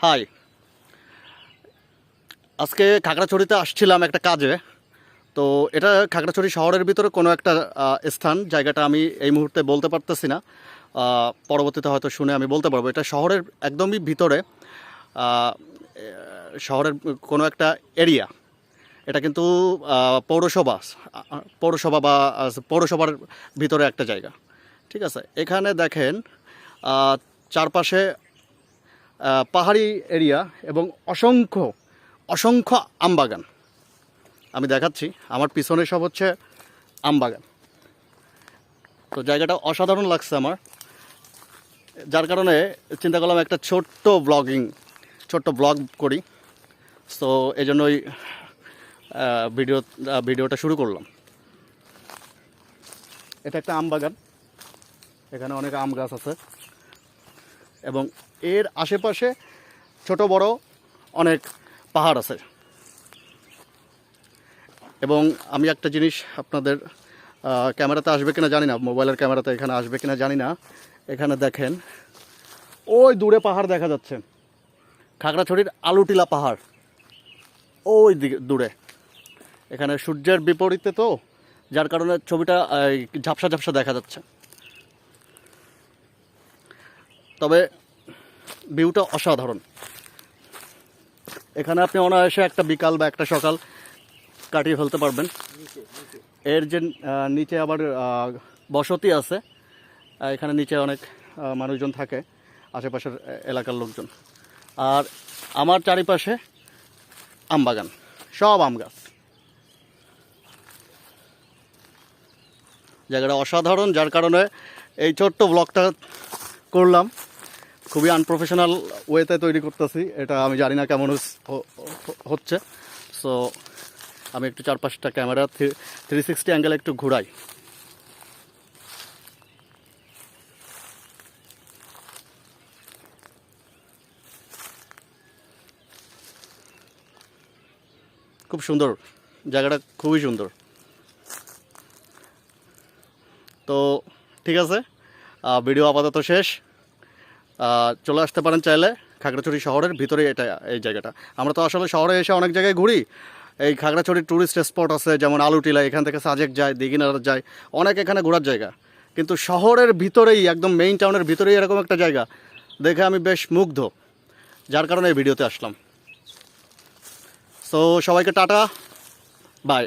High, আজকে খাগড়াছড়িতে আসছিলাম একটা কাজে। তো এটা খাগড়াছড়ি শহরের ভিতরে কোনো একটা স্থান, জায়গাটা আমি এই মুহূর্তে বলতে পারতেছি না। পরবর্তীতে হয়তো শুনে আমি বলতে পারবো। এটা শহরের একদমই ভিতরে, আহ, শহরের কোনো একটা এরিয়া। এটা কিন্তু পৌরসভা পৌরসভা বা পৌরসভার ভিতরে একটা জায়গা। ঠিক আছে, এখানে দেখেন চারপাশে পাহাড়ি এরিয়া এবং অসংখ্য অসংখ্য আমবাগান। আমি দেখাচ্ছি, আমার পিছনে সব হচ্ছে আমবাগান। তো জায়গাটা অসাধারণ লাগছে আমার, যার কারণে চিন্তা করলাম একটা ছোট্ট ব্লগ করি। সো এই জন্যই ভিডিওটা শুরু করলাম। এটা একটা আম বাগান, এখানে অনেক আম গাছ আছে এবং এর আশেপাশে ছোট বড় অনেক পাহাড় আছে। এবং আমি একটা জিনিস আপনাদের ক্যামেরাতে আসবে কিনা জানি না, মোবাইলের ক্যামেরাতে এখানে আসবে কিনা জানি না। এখানে দেখেন, ওই দূরে পাহাড় দেখা যাচ্ছে, খাগড়াছড়ির আলুটিলা পাহাড় ওই দিকে দূরে। এখানে সূর্যের বিপরীতে, তো যার কারণে ছবিটা ঝাপসা ঝাপসা দেখা যাচ্ছে। তবে ভিউটা অসাধারণ। এখানে আপনি অনায়াসে একটা বিকাল বা একটা সকাল কাটিয়ে ফেলতে পারবেন। এর যে নিচে আবার বসতি আছে, এখানে নিচে অনেক মানুষজন থাকে, আশেপাশের এলাকার লোকজন। আর আমার চারিপাশে আমবাগান, সব আম গাছ। জায়গাটা অসাধারণ, যার কারণে এই ছোট্ট ব্লগটা করলাম। খুবই আনপ্রফেশনাল ওয়েতে তৈরি করতেছি, এটা আমি জানি না কেমন হচ্ছে। সো আমি একটু চারপাশটা ক্যামেরা 360 অ্যাঙ্গেলে একটু ঘুরাই। খুব সুন্দর জায়গাটা, খুবই সুন্দর। তো ঠিক আছে, ভিডিও আপাতত শেষ। চলে আসতে পারেন চাইলে, খাগড়াছড়ি শহরের ভিতরে এই জায়গাটা। আমরা তো আসলে শহরে এসে অনেক জায়গায় ঘুরি। এই খাগড়াছড়ির ট্যুরিস্ট স্পট আছে, যেমন আলুটিলা, এখান থেকে সাজেক যায়, দিঘিনাড়া যায়, অনেক এখানে ঘোরার জায়গা। কিন্তু শহরের ভিতরেই, একদম মেইন টাউনের ভিতরেই এরকম একটা জায়গা দেখে আমি বেশ মুগ্ধ, যার কারণে এই ভিডিওতে আসলাম। সো সবাইকে টাটা, বাই।